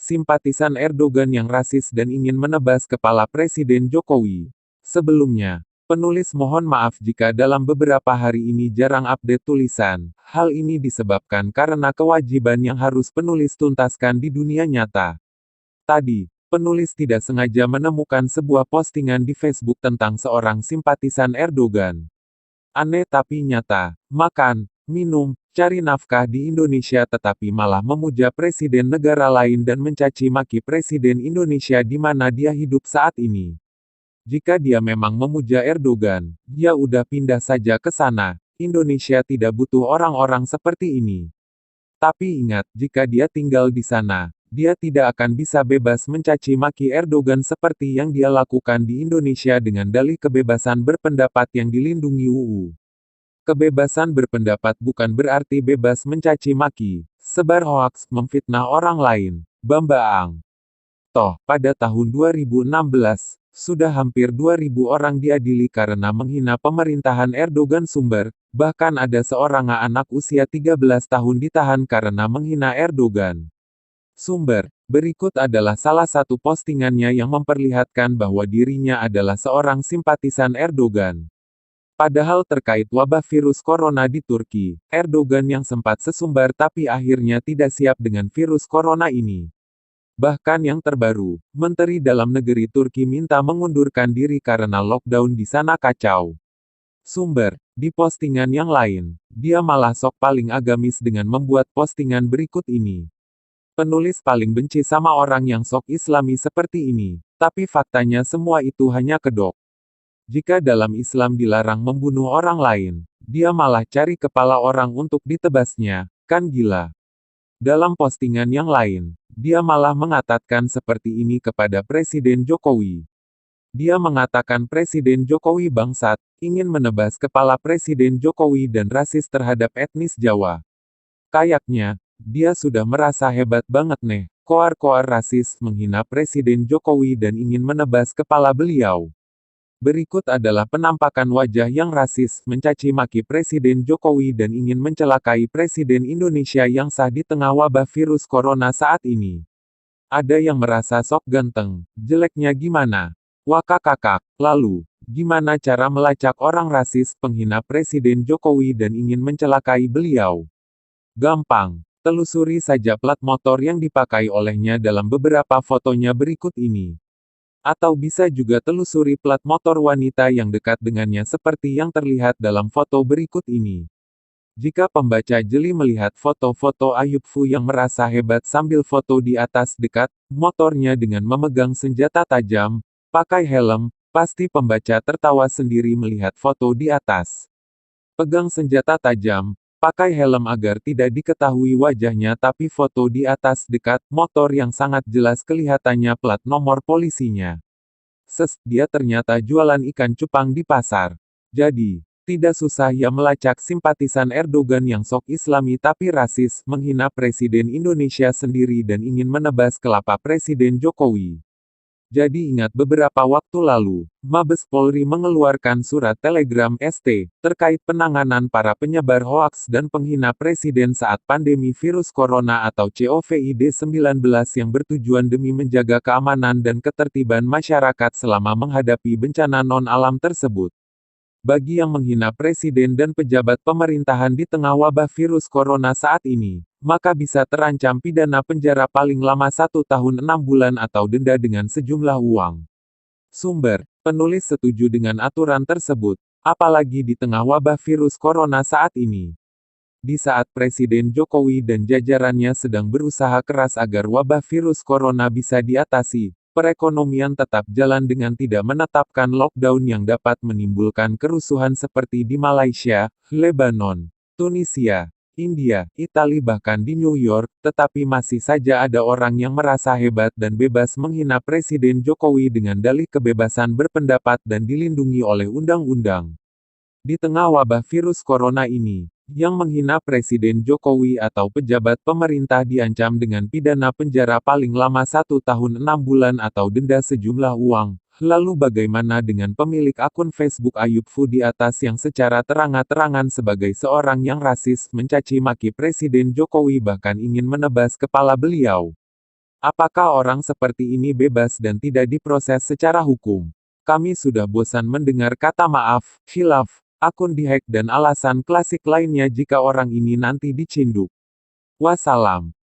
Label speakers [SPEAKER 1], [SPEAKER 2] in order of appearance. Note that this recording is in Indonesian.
[SPEAKER 1] simpatisan Erdogan yang rasis dan ingin menebas kepala Presiden Jokowi. Sebelumnya, penulis mohon maaf jika dalam beberapa hari ini jarang update tulisan. Hal ini disebabkan karena kewajiban yang harus penulis tuntaskan di dunia nyata. Tadi, penulis tidak sengaja menemukan sebuah postingan di Facebook tentang seorang simpatisan Erdogan. Aneh tapi nyata, makan, minum, cari nafkah di Indonesia tetapi malah memuja presiden negara lain dan mencaci maki presiden Indonesia di mana dia hidup saat ini. Jika dia memang memuja Erdogan, ya udah pindah saja ke sana. Indonesia tidak butuh orang-orang seperti ini. Tapi ingat, jika dia tinggal di sana, dia tidak akan bisa bebas mencaci maki Erdogan seperti yang dia lakukan di Indonesia dengan dalih kebebasan berpendapat yang dilindungi UU. Kebebasan berpendapat bukan berarti bebas mencaci maki, sebar hoaks, memfitnah orang lain. Bambaang. Toh, pada tahun 2016, sudah hampir 2.000 orang diadili karena menghina pemerintahan Erdogan bahkan ada seorang anak usia 13 tahun ditahan karena menghina Erdogan. Berikut adalah salah satu postingannya yang memperlihatkan bahwa dirinya adalah seorang simpatisan Erdogan. Padahal terkait wabah virus corona di Turki, Erdogan yang sempat sesumbar tapi akhirnya tidak siap dengan virus corona ini. Bahkan yang terbaru, Menteri Dalam Negeri Turki minta mengundurkan diri karena lockdown di sana kacau. Di postingan yang lain, dia malah sok paling agamis dengan membuat postingan berikut ini. Penulis paling benci sama orang yang sok islami seperti ini, tapi faktanya semua itu hanya kedok. Jika dalam Islam dilarang membunuh orang lain, dia malah cari kepala orang untuk ditebasnya, kan gila. Dalam postingan yang lain, dia malah mengatakan seperti ini kepada Presiden Jokowi. Dia mengatakan Presiden Jokowi bangsat, ingin menebas kepala Presiden Jokowi dan rasis terhadap etnis Jawa. Kayaknya, dia sudah merasa hebat banget nih, koar-koar rasis menghina Presiden Jokowi dan ingin menebas kepala beliau. Berikut adalah penampakan wajah yang rasis, mencaci maki Presiden Jokowi dan ingin mencelakai Presiden Indonesia yang sah di tengah wabah virus corona saat ini. Ada yang merasa sok ganteng, jeleknya gimana? Wakakakak, lalu, gimana cara melacak orang rasis, penghina Presiden Jokowi dan ingin mencelakai beliau? Gampang, telusuri saja plat motor yang dipakai olehnya dalam beberapa fotonya berikut ini. Atau bisa juga telusuri plat motor wanita yang dekat dengannya seperti yang terlihat dalam foto berikut ini. Jika pembaca jeli melihat foto-foto Ayub Fu yang merasa hebat sambil foto di atas dekat motornya dengan memegang senjata tajam, pakai helm, pasti pembaca tertawa sendiri melihat foto di atas. Pegang senjata tajam, pakai helm agar tidak diketahui wajahnya tapi foto di atas dekat motor yang sangat jelas kelihatannya plat nomor polisinya. Dia ternyata jualan ikan cupang di pasar. Jadi, tidak susah ya melacak simpatisan Erdogan yang sok islami tapi rasis, menghina Presiden Indonesia sendiri dan ingin menebas kelapa Presiden Jokowi. Jadi ingat beberapa waktu lalu, Mabes Polri mengeluarkan surat Telegram ST, terkait penanganan para penyebar hoaks dan penghina Presiden saat pandemi virus corona atau COVID-19 yang bertujuan demi menjaga keamanan dan ketertiban masyarakat selama menghadapi bencana non-alam tersebut. Bagi yang menghina presiden dan pejabat pemerintahan di tengah wabah virus corona saat ini, maka bisa terancam pidana penjara paling lama 1 tahun 6 bulan atau denda dengan sejumlah uang. Penulis setuju dengan aturan tersebut, apalagi di tengah wabah virus corona saat ini. Di saat Presiden Jokowi dan jajarannya sedang berusaha keras agar wabah virus corona bisa diatasi, perekonomian tetap jalan dengan tidak menetapkan lockdown yang dapat menimbulkan kerusuhan seperti di Malaysia, Lebanon, Tunisia, India, Italia bahkan di New York, tetapi masih saja ada orang yang merasa hebat dan bebas menghina Presiden Jokowi dengan dalih kebebasan berpendapat dan dilindungi oleh undang-undang. Di tengah wabah virus corona ini, yang menghina Presiden Jokowi atau pejabat pemerintah diancam dengan pidana penjara paling lama 1 tahun 6 bulan atau denda sejumlah uang. Lalu bagaimana dengan pemilik akun Facebook Ayub Fu di atas yang secara terang-terangan sebagai seorang yang rasis mencaci maki Presiden Jokowi bahkan ingin menebas kepala beliau? Apakah orang seperti ini bebas dan tidak diproses secara hukum? Kami sudah bosan mendengar kata maaf, khilaf, akun dihack dan alasan klasik lainnya jika orang ini nanti dicinduk. Wassalam.